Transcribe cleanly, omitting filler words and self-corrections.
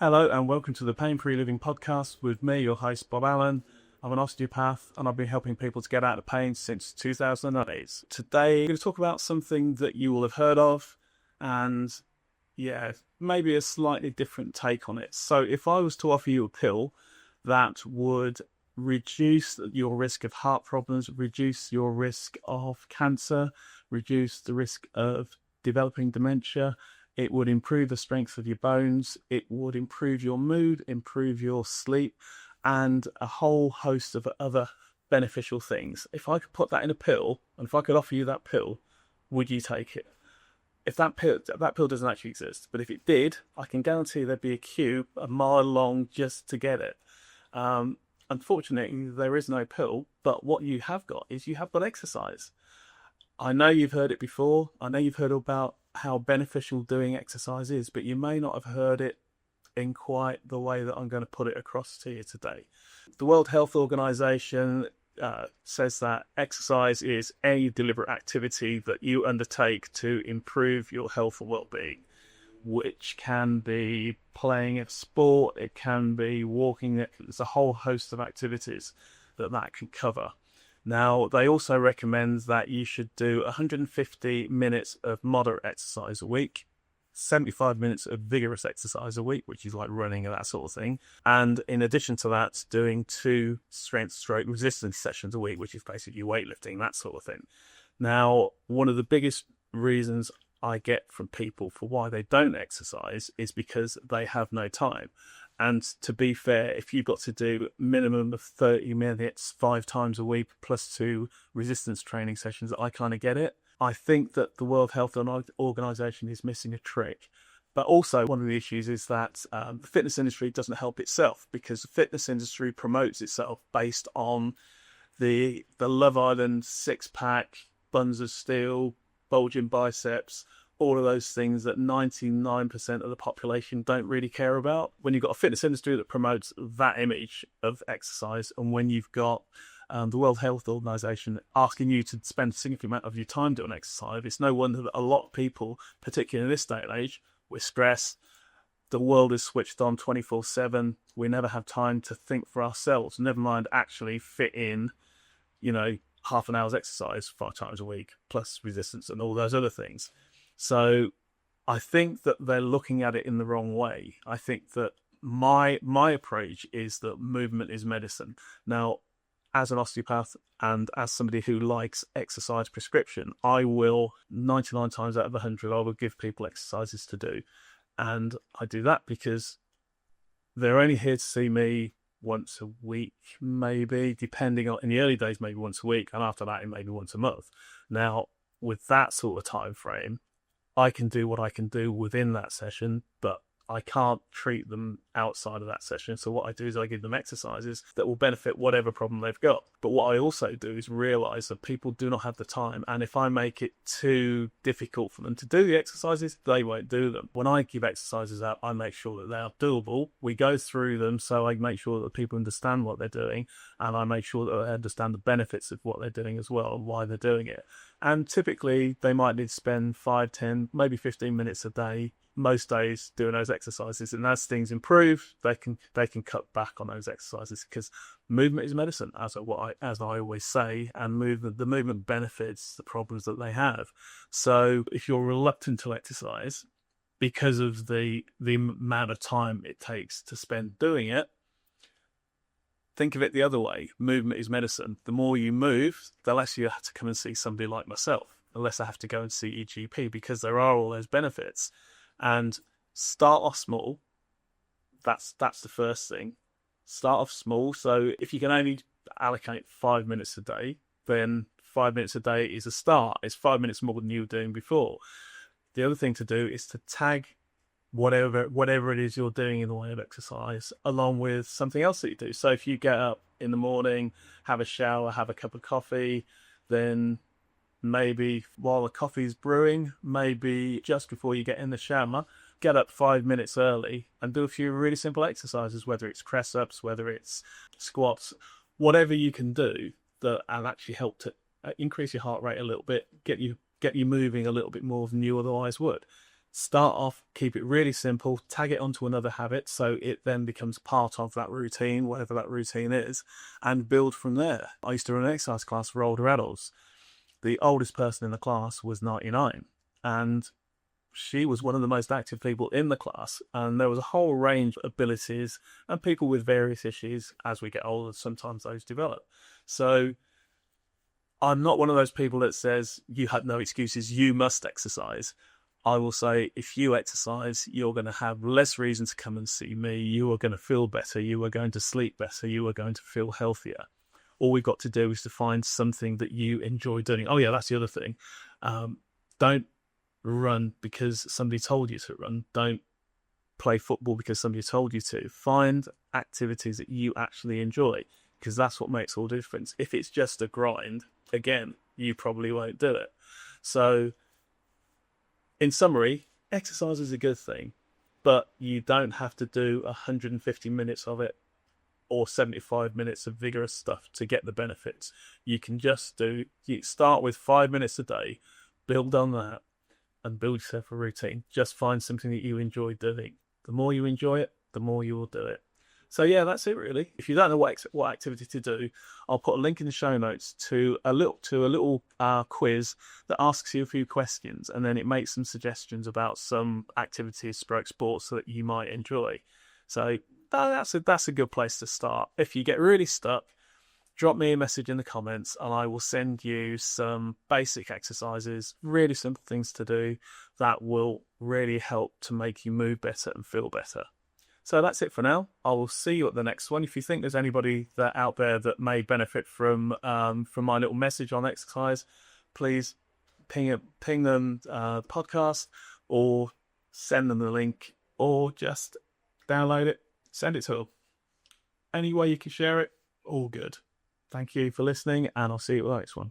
Hello and welcome to the Pain-Free Living Podcast with me, your host Bob Allen. I'm an osteopath and I've been helping people to get out of pain since 2008. Today I'm going to talk about something that you will have heard of and maybe a slightly different take on it. So if I was to offer you a pill that would reduce your risk of heart problems, reduce your risk of cancer, reduce the risk of developing dementia, it would improve the strength of your bones, it would improve your mood, improve your sleep, and a whole host of other beneficial things. If I could put that in a pill, and if I could offer you that pill, would you take it? If that pill doesn't actually exist, but if it did, I can guarantee there'd be a queue a mile long just to get it. Unfortunately, there is no pill, but what you have got is you have got exercise. I know you've heard it before. I know you've heard about how beneficial doing exercise is, but you may not have heard it in quite the way that I'm going to put it across to you today. The World Health Organization says that exercise is any deliberate activity that you undertake to improve your health and well-being, which can be playing a sport, it can be walking, there's a whole host of activities that can cover. Now, they also recommend that you should do 150 minutes of moderate exercise a week, 75 minutes of vigorous exercise a week, which is like running and that sort of thing. And in addition to that, doing 2 strength/resistance sessions a week, which is basically weightlifting, that sort of thing. Now, one of the biggest reasons I get from people for why they don't exercise is because they have no time. And to be fair, if you've got to do minimum of 30 minutes 5 times a week plus 2 resistance training sessions, I kind of get it. I think that the World Health Organization is missing a trick. But also one of the issues is that the fitness industry doesn't help itself, because the fitness industry promotes itself based on the Love Island 6-pack, buns of steel, bulging biceps, all of those things that 99% of the population don't really care about. When you've got a fitness industry that promotes that image of exercise, and when you've got the World Health Organization asking you to spend a significant amount of your time doing exercise, it's no wonder that a lot of people, particularly in this day and age, with stress, the world is switched on 24/7. We never have time to think for ourselves, never mind actually fit in, half an hour's exercise 5 times a week, plus resistance and all those other things. So I think that they're looking at it in the wrong way. I think that my approach is that movement is medicine. Now, as an osteopath and as somebody who likes exercise prescription, I will 99 times out of 100, I will give people exercises to do. And I do that because they're only here to see me once a week, maybe, depending on, in the early days, maybe once a week. And after that, maybe once a month. Now, with that sort of time frame, I can do what I can do within that session, but I can't treat them outside of that session. So what I do is I give them exercises that will benefit whatever problem they've got. But what I also do is realize that people do not have the time. And if I make it too difficult for them to do the exercises, they won't do them. When I give exercises out, I make sure that they are doable. We go through them, so I make sure that people understand what they're doing, and I make sure that they understand the benefits of what they're doing as well and why they're doing it. And typically they might need to spend 5, 10, maybe 15 minutes a day, most days, doing those exercises. And as things improve, they can cut back on those exercises, because movement is medicine, as I always say, and the movement benefits the problems that they have. So if you're reluctant to exercise because of the amount of time it takes to spend doing it, think of it the other way. Movement is medicine. The more you move, the less you have to come and see somebody like myself, the less I have to go and see a GP, because there are all those benefits. And start off small. That's the first thing. Start off small. So if you can only allocate 5 minutes a day, then 5 minutes a day is a start. It's 5 minutes more than you were doing before. The other thing to do is to tag whatever it is you're doing in the way of exercise along with something else that you do. So if you get up in the morning, have a shower, have a cup of coffee, then maybe while the coffee's brewing, maybe just before you get in the shower, get up 5 minutes early and do a few really simple exercises, whether it's press ups, whether it's squats, whatever you can do that will actually help to increase your heart rate a little bit, get you moving a little bit more than you otherwise would. Start off, keep it really simple, tag it onto another habit so it then becomes part of that routine, whatever that routine is, and build from there. I used to run an exercise class for older adults. The oldest person in the class was 99, and she was one of the most active people in the class, and there was a whole range of abilities and people with various issues. As we get older, sometimes those develop. So I'm not one of those people that says you have no excuses, you must exercise. I will say, if you exercise, you're going to have less reason to come and see me. You are going to feel better. You are going to sleep better. You are going to feel healthier. All we've got to do is to find something that you enjoy doing. Oh yeah, that's the other thing. Don't run because somebody told you to run. Don't play football because somebody told you to. Find activities that you actually enjoy, because that's what makes all the difference. If it's just a grind, again, you probably won't do it. So in summary, exercise is a good thing, but you don't have to do 150 minutes of it or 75 minutes of vigorous stuff to get the benefits. You can just start with 5 minutes a day, build on that, and build yourself a routine. Just find something that you enjoy doing. The more you enjoy it, the more you will do it. So yeah, that's it really. If you don't know what activity to do, I'll put a link in the show notes to a little quiz that asks you a few questions, and then it makes some suggestions about some activities, sports that you might enjoy. So that's a good place to start. If you get really stuck, drop me a message in the comments and I will send you some basic exercises, really simple things to do that will really help to make you move better and feel better. So that's it for now. I will see you at the next one. If you think there's anybody out there that may benefit from my little message on exercise, please ping them podcast, or send them the link, or just download it, send it to them. Any way you can share it, all good. Thank you for listening, and I'll see you at the next one.